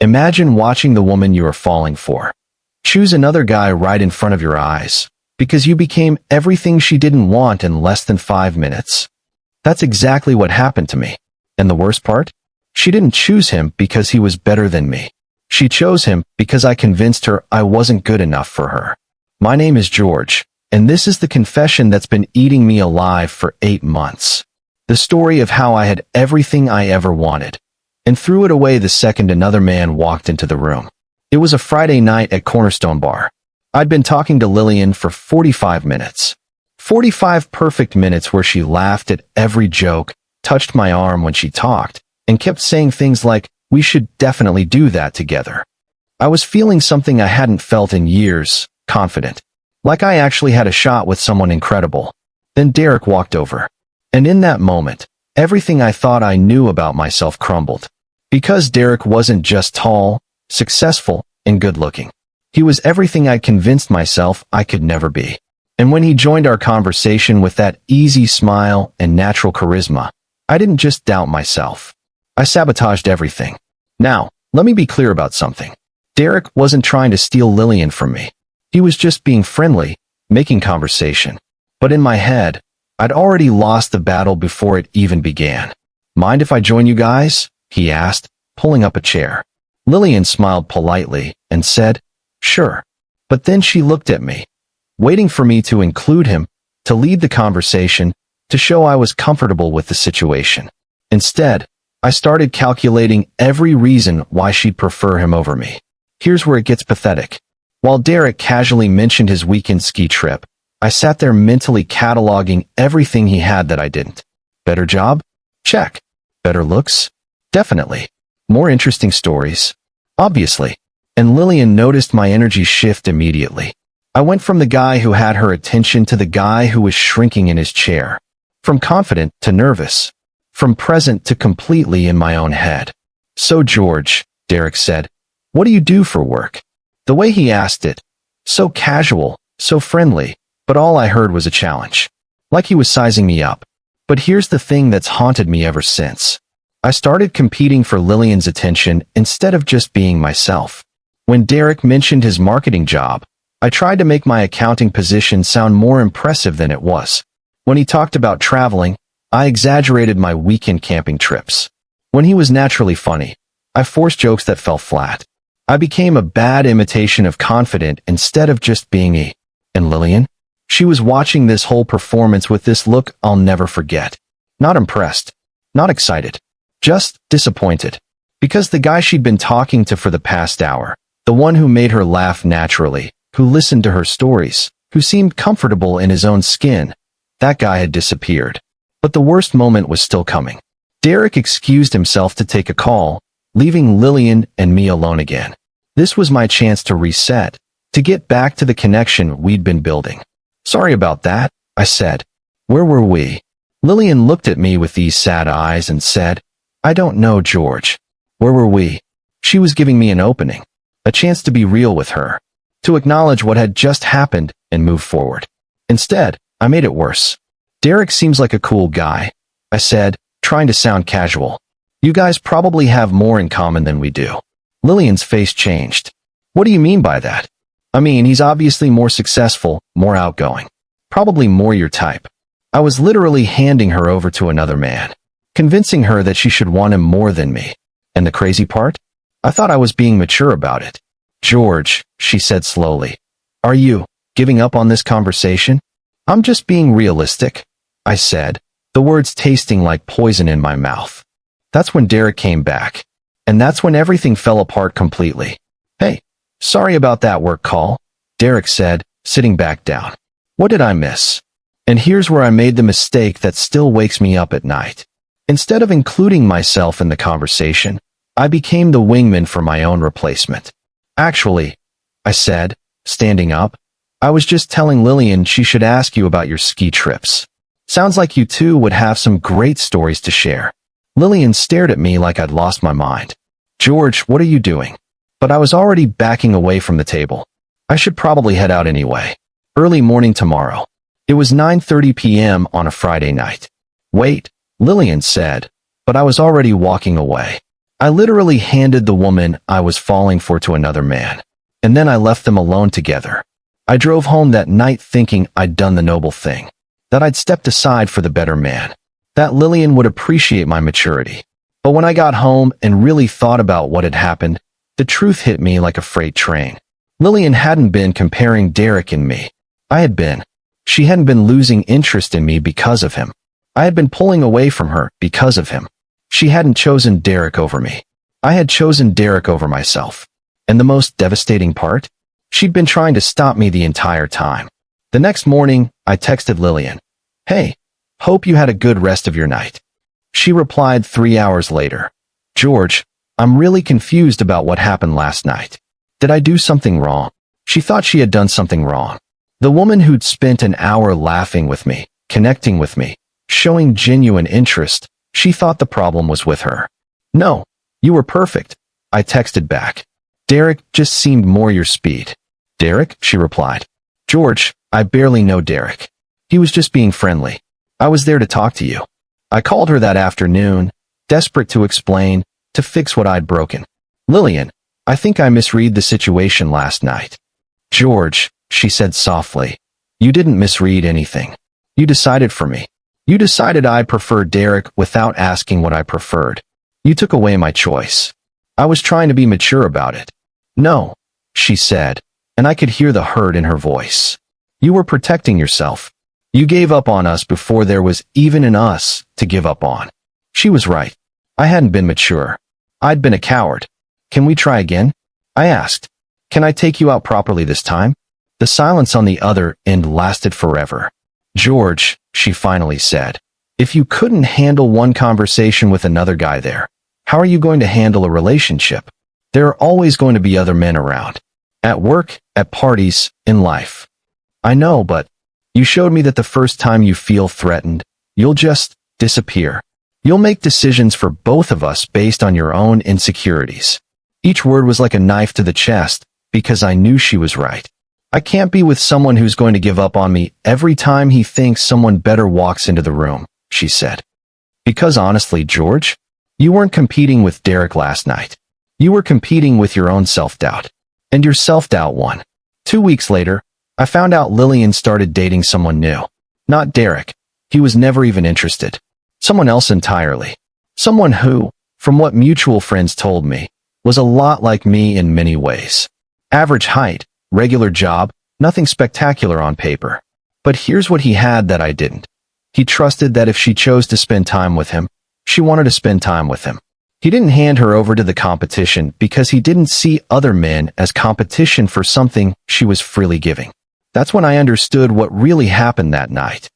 Imagine watching the woman you are falling for choose another guy right in front of your eyes because you became everything she didn't want in less than 5 minutes. That's exactly what happened to me. And the worst part? She didn't choose him because he was better than me. She chose him because I convinced her I wasn't good enough for her. My name is George, and this is the confession that's been eating me alive for 8 months. The story of how I had everything I ever wanted, and threw it away the second another man walked into the room. It was a Friday night at Cornerstone Bar. I'd been talking to Lillian for 45 minutes. 45 perfect minutes where she laughed at every joke, touched my arm when she talked, and kept saying things like, "We should definitely do that together." I was feeling something I hadn't felt in years, confident. Like I actually had a shot with someone incredible. Then Derek walked over. And in that moment, everything I thought I knew about myself crumbled. Because Derek wasn't just tall, successful, and good-looking. He was everything I'd convinced myself I could never be. And when he joined our conversation with that easy smile and natural charisma, I didn't just doubt myself. I sabotaged everything. Now, let me be clear about something. Derek wasn't trying to steal Lillian from me. He was just being friendly, making conversation. But in my head, I'd already lost the battle before it even began. "Mind if I join you guys?" he asked, pulling up a chair. Lillian smiled politely and said, "Sure." But then she looked at me, waiting for me to include him, to lead the conversation, to show I was comfortable with the situation. Instead, I started calculating every reason why she'd prefer him over me. Here's where it gets pathetic. While Derek casually mentioned his weekend ski trip, I sat there mentally cataloging everything he had that I didn't. Better job? Check. Better looks? Definitely. More interesting stories? Obviously. And Lillian noticed my energy shift immediately. I went from the guy who had her attention to the guy who was shrinking in his chair. From confident to nervous. From present to completely in my own head. "So George," Derek said, "what do you do for work?" The way he asked it, so casual, so friendly, but all I heard was a challenge. Like he was sizing me up. But here's the thing that's haunted me ever since. I started competing for Lillian's attention instead of just being myself. When Derek mentioned his marketing job, I tried to make my accounting position sound more impressive than it was. When he talked about traveling, I exaggerated my weekend camping trips. When he was naturally funny, I forced jokes that fell flat. I became a bad imitation of confident instead of just being me. And Lillian? She was watching this whole performance with this look I'll never forget. Not impressed. Not excited. Just disappointed. Because the guy she'd been talking to for the past hour, the one who made her laugh naturally, who listened to her stories, who seemed comfortable in his own skin, that guy had disappeared. But the worst moment was still coming. Derek excused himself to take a call, leaving Lillian and me alone again. This was my chance to reset, to get back to the connection we'd been building. "Sorry about that," I said. "Where were we?" Lillian looked at me with these sad eyes and said, "I don't know, George. Where were we?" She was giving me an opening, a chance to be real with her, to acknowledge what had just happened and move forward. Instead, I made it worse. "Derek seems like a cool guy," I said, trying to sound casual. "You guys probably have more in common than we do." Lillian's face changed. "What do you mean by that?" "I mean, he's obviously more successful, more outgoing. Probably more your type." I was literally handing her over to another man, convincing her that she should want him more than me. And the crazy part? I thought I was being mature about it. "George," she said slowly, "are you giving up on this conversation?" "I'm just being realistic," I said, the words tasting like poison in my mouth. That's when Derek came back. And that's when everything fell apart completely. "Hey, sorry about that work call," Derek said, sitting back down. "What did I miss?" And here's where I made the mistake that still wakes me up at night. Instead of including myself in the conversation, I became the wingman for my own replacement. "Actually," I said, standing up, "I was just telling Lillian she should ask you about your ski trips. Sounds like you two would have some great stories to share." Lillian stared at me like I'd lost my mind. "George, what are you doing?" But I was already backing away from the table. I should probably head out anyway. Early morning tomorrow. It was 9:30 p.m. on a Friday night. "Wait," Lillian said, but I was already walking away. I literally handed the woman I was falling for to another man, and then I left them alone together. I drove home that night thinking I'd done the noble thing, that I'd stepped aside for the better man, that Lillian would appreciate my maturity. But when I got home and really thought about what had happened, the truth hit me like a freight train. Lillian hadn't been comparing Derek and me. I had been. She hadn't been losing interest in me because of him. I had been pulling away from her because of him. She hadn't chosen Derek over me. I had chosen Derek over myself. And the most devastating part? She'd been trying to stop me the entire time. The next morning, I texted Lillian, "Hey, hope you had a good rest of your night." She replied 3 hours later, "George, I'm really confused about what happened last night. Did I do something wrong?" She thought she had done something wrong. The woman who'd spent an hour laughing with me, connecting with me, showing genuine interest, she thought the problem was with her. "No, you were perfect," I texted back. "Derek just seemed more your speed." "Derek?" she replied. "George, I barely know Derek. He was just being friendly. I was there to talk to you." I called her that afternoon, desperate to explain, to fix what I'd broken. "Lillian, I think I misread the situation last night." "George," she said softly, "you didn't misread anything. You decided for me. You decided I preferred Derek without asking what I preferred. You took away my choice. I was trying to be mature about it." "No," she said, and I could hear the hurt in her voice. "You were protecting yourself. You gave up on us before there was even an us to give up on." She was right. I hadn't been mature. I'd been a coward. "Can we try again?" I asked. "Can I take you out properly this time?" The silence on the other end lasted forever. "George," she finally said, "if you couldn't handle one conversation with another guy there, how are you going to handle a relationship? There are always going to be other men around. At work, at parties, in life." "I know, but you showed me that the first time you feel threatened, you'll just disappear. You'll make decisions for both of us based on your own insecurities." Each word was like a knife to the chest, because I knew she was right. I can't be with someone who's going to give up on me every time he thinks someone better walks into the room, she said. Because honestly, George, you weren't competing with Derek last night. You were competing with your own self-doubt. And your self-doubt won. 2 weeks later, I found out Lillian started dating someone new. Not Derek. He was never even interested. Someone else entirely. Someone who, from what mutual friends told me, was a lot like me in many ways. Average height, regular job, nothing spectacular on paper. But here's what he had that I didn't. He trusted that if she chose to spend time with him, she wanted to spend time with him. He didn't hand her over to the competition because he didn't see other men as competition for something she was freely giving. That's when I understood what really happened that night.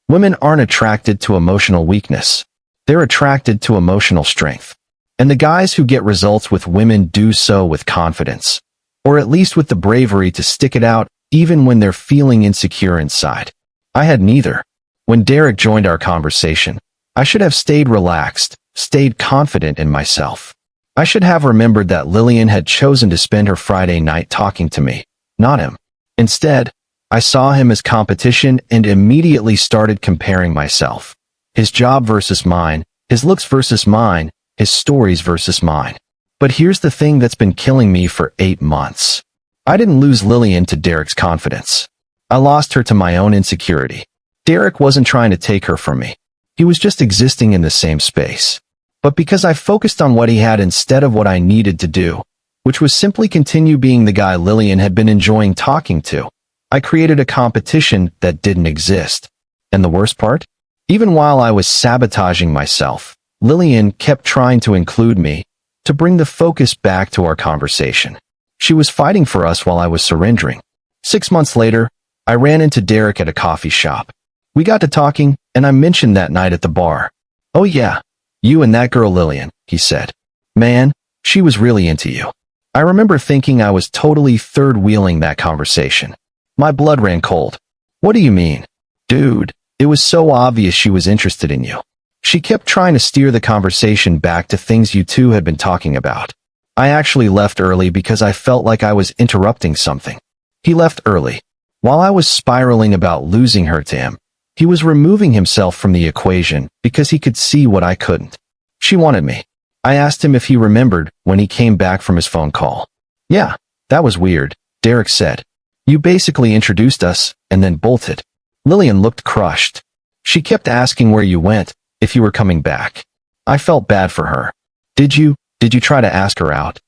Women aren't attracted to emotional weakness. They're attracted to emotional strength. And the guys who get results with women do so with confidence. Or at least with the bravery to stick it out even when they're feeling insecure inside. I had neither. When Derek joined our conversation, I should have stayed relaxed, stayed confident in myself. I should have remembered that Lillian had chosen to spend her Friday night talking to me, not him. Instead, I saw him as competition and immediately started comparing myself. His job versus mine, his looks versus mine, his stories versus mine. But here's the thing that's been killing me for 8 months. I didn't lose Lillian to Derek's confidence. I lost her to my own insecurity. Derek wasn't trying to take her from me. He was just existing in the same space. But because I focused on what he had instead of what I needed to do, which was simply continue being the guy Lillian had been enjoying talking to, I created a competition that didn't exist. And the worst part? Even while I was sabotaging myself, Lillian kept trying to include me, to bring the focus back to our conversation. She was fighting for us while I was surrendering. 6 months later, I ran into Derek at a coffee shop. We got to talking, and I mentioned that night at the bar. "Oh yeah, you and that girl Lillian," he said. "Man, she was really into you." I remember thinking I was totally third-wheeling that conversation. My blood ran cold. "What do you mean?" "Dude, it was so obvious she was interested in you. She kept trying to steer the conversation back to things you two had been talking about." I actually left early because I felt like I was interrupting something. He left early. While I was spiraling about losing her to him, he was removing himself from the equation because he could see what I couldn't. She wanted me. I asked him if he remembered when he came back from his phone call. Yeah, that was weird, Derek said. You basically introduced us, and then bolted. Lillian looked crushed. She kept asking where you went, if you were coming back. I felt bad for her. Did you try to ask her out?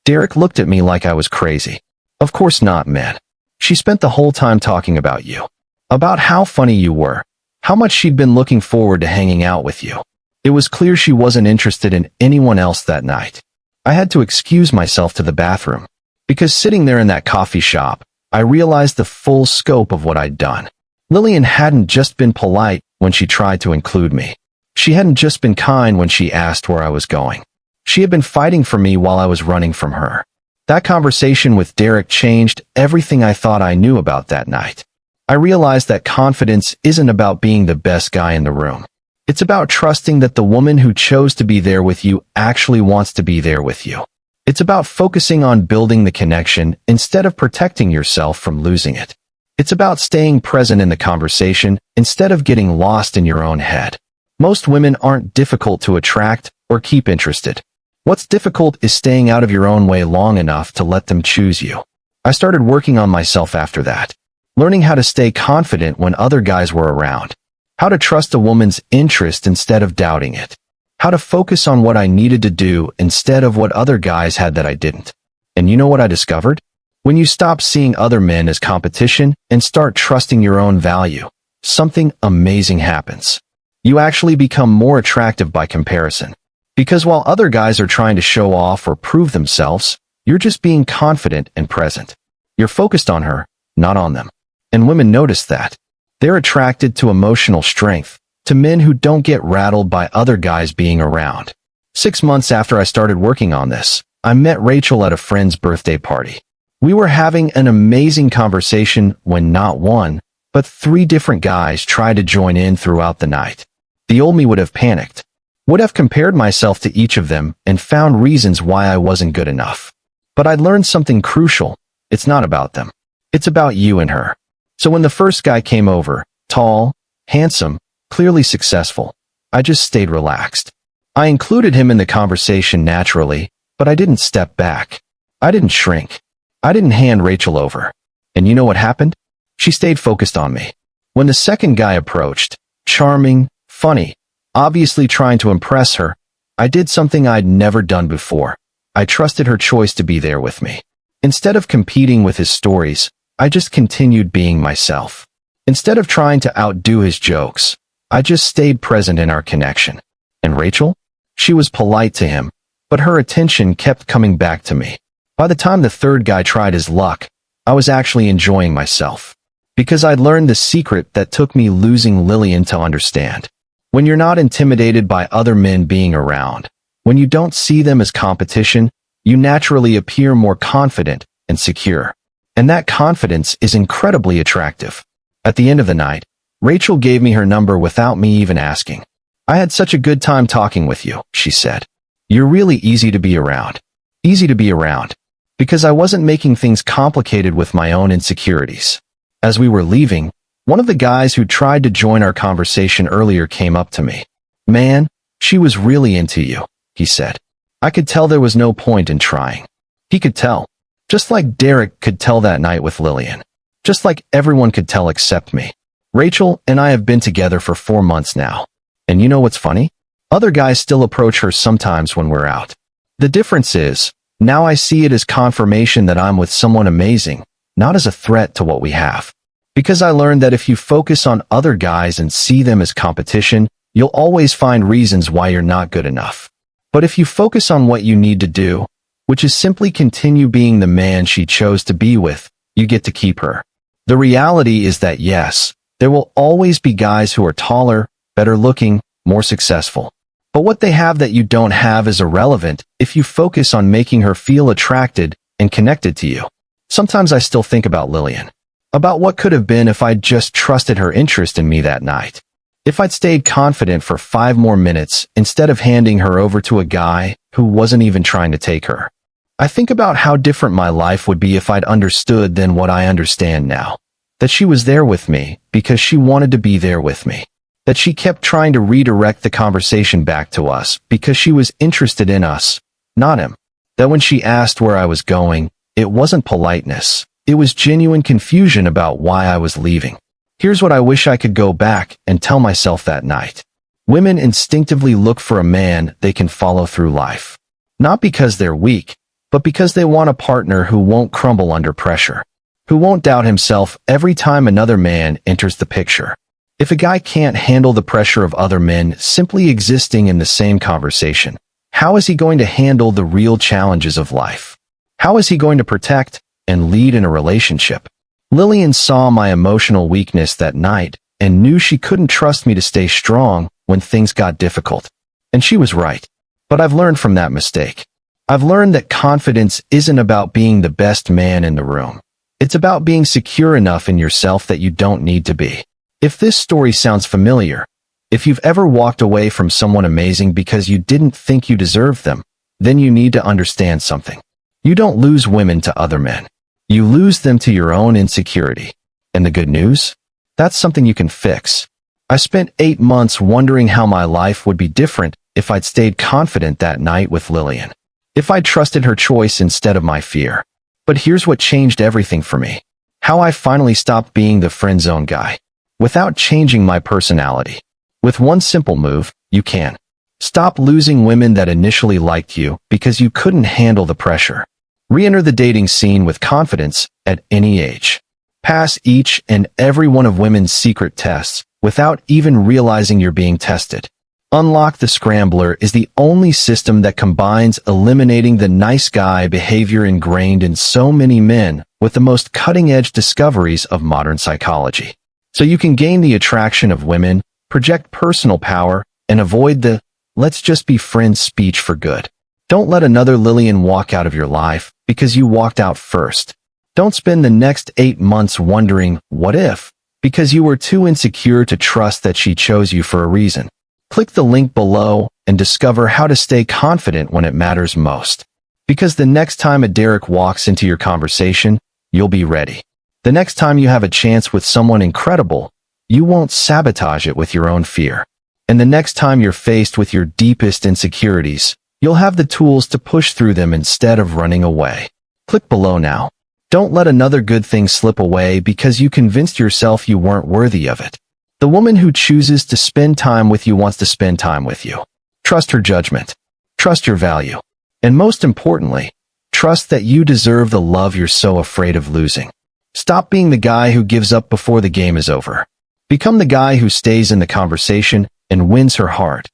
Derek looked at me like I was crazy. Of course not, man. She spent the whole time talking about you. About how funny you were. How much she'd been looking forward to hanging out with you. It was clear she wasn't interested in anyone else that night. I had to excuse myself to the bathroom. Because sitting there in that coffee shop, I realized the full scope of what I'd done. Lillian hadn't just been polite when she tried to include me. She hadn't just been kind when she asked where I was going. She had been fighting for me while I was running from her. That conversation with Derek changed everything I thought I knew about that night. I realized that confidence isn't about being the best guy in the room. It's about trusting that the woman who chose to be there with you actually wants to be there with you. It's about focusing on building the connection instead of protecting yourself from losing it. It's about staying present in the conversation instead of getting lost in your own head. Most women aren't difficult to attract or keep interested. What's difficult is staying out of your own way long enough to let them choose you. I started working on myself after that, learning how to stay confident when other guys were around, how to trust a woman's interest instead of doubting it, how to focus on what I needed to do instead of what other guys had that I didn't. And you know what I discovered? When you stop seeing other men as competition and start trusting your own value, something amazing happens. You actually become more attractive by comparison. Because while other guys are trying to show off or prove themselves, you're just being confident and present. You're focused on her, not on them. And women notice that. They're attracted to emotional strength, to men who don't get rattled by other guys being around. 6 months after I started working on this, I met Rachel at a friend's birthday party. We were having an amazing conversation when not one, but 3 different guys tried to join in throughout the night. The old me would have panicked. Would have compared myself to each of them and found reasons why I wasn't good enough. But I'd learned something crucial. It's not about them. It's about you and her. So when the first guy came over, tall, handsome, clearly successful, I just stayed relaxed. I included him in the conversation naturally, but I didn't step back. I didn't shrink. I didn't hand Rachel over. And you know what happened? She stayed focused on me. When the second guy approached, charming, funny, obviously trying to impress her, I did something I'd never done before. I trusted her choice to be there with me. Instead of competing with his stories, I just continued being myself. Instead of trying to outdo his jokes, I just stayed present in our connection. And Rachel? She was polite to him, but her attention kept coming back to me. By the time the third guy tried his luck, I was actually enjoying myself. Because I'd learned the secret that took me losing Lillian to understand. When you're not intimidated by other men being around, when you don't see them as competition, you naturally appear more confident and secure. And that confidence is incredibly attractive. At the end of the night, Rachel gave me her number without me even asking. I had such a good time talking with you, she said. You're really easy to be around. Easy to be around. Because I wasn't making things complicated with my own insecurities. As we were leaving, one of the guys who tried to join our conversation earlier came up to me. Man, she was really into you, he said. I could tell there was no point in trying. He could tell. Just like Derek could tell that night with Lillian. Just like everyone could tell except me. Rachel and I have been together for 4 months now. And you know what's funny? Other guys still approach her sometimes when we're out. The difference is, now I see it as confirmation that I'm with someone amazing, not as a threat to what we have. Because I learned that if you focus on other guys and see them as competition, you'll always find reasons why you're not good enough. But if you focus on what you need to do, which is simply continue being the man she chose to be with, you get to keep her. The reality is that yes, there will always be guys who are taller, better looking, more successful. But what they have that you don't have is irrelevant if you focus on making her feel attracted and connected to you. Sometimes I still think about Lillian. About what could have been if I'd just trusted her interest in me that night. If I'd stayed confident for 5 more minutes instead of handing her over to a guy who wasn't even trying to take her. I think about how different my life would be if I'd understood than what I understand now. That she was there with me because she wanted to be there with me. that she kept trying to redirect the conversation back to us because she was interested in us, not him. That when she asked where I was going, it wasn't politeness. It was genuine confusion about why I was leaving. Here's what I wish I could go back and tell myself that night. Women instinctively look for a man they can follow through life. Not because they're weak, but because they want a partner who won't crumble under pressure, who won't doubt himself every time another man enters the picture. If a guy can't handle the pressure of other men simply existing in the same conversation, how is he going to handle the real challenges of life? How is he going to protect and lead in a relationship? Lillian saw my emotional weakness that night and knew she couldn't trust me to stay strong when things got difficult. And she was right. But I've learned from that mistake. I've learned that confidence isn't about being the best man in the room. It's about being secure enough in yourself that you don't need to be. If this story sounds familiar, if you've ever walked away from someone amazing because you didn't think you deserved them, then you need to understand something. You don't lose women to other men. You lose them to your own insecurity. And the good news? That's something you can fix. I spent 8 months wondering how my life would be different if I'd stayed confident that night with Lillian. If I'd trusted her choice instead of my fear. But here's what changed everything for me. How I finally stopped being the friend zone guy. Without changing my personality. With one simple move, you can. Stop losing women that initially liked you because you couldn't handle the pressure. Re-enter the dating scene with confidence at any age. Pass each and every one of women's secret tests without even realizing you're being tested. Unlock the Scrambler is the only system that combines eliminating the nice guy behavior ingrained in so many men with the most cutting-edge discoveries of modern psychology. So you can gain the attraction of women, project personal power, and avoid the "let's just be friends" speech for good. Don't let another Lillian walk out of your life because you walked out first. Don't spend the next 8 months wondering, what if? Because you were too insecure to trust that she chose you for a reason. Click the link below and discover how to stay confident when it matters most. Because the next time a Derek walks into your conversation, you'll be ready. The next time you have a chance with someone incredible, you won't sabotage it with your own fear. And the next time you're faced with your deepest insecurities, you'll have the tools to push through them instead of running away. Click below now. Don't let another good thing slip away because you convinced yourself you weren't worthy of it. The woman who chooses to spend time with you wants to spend time with you. Trust her judgment. Trust your value. And most importantly, trust that you deserve the love you're so afraid of losing. Stop being the guy who gives up before the game is over. Become the guy who stays in the conversation and wins her heart.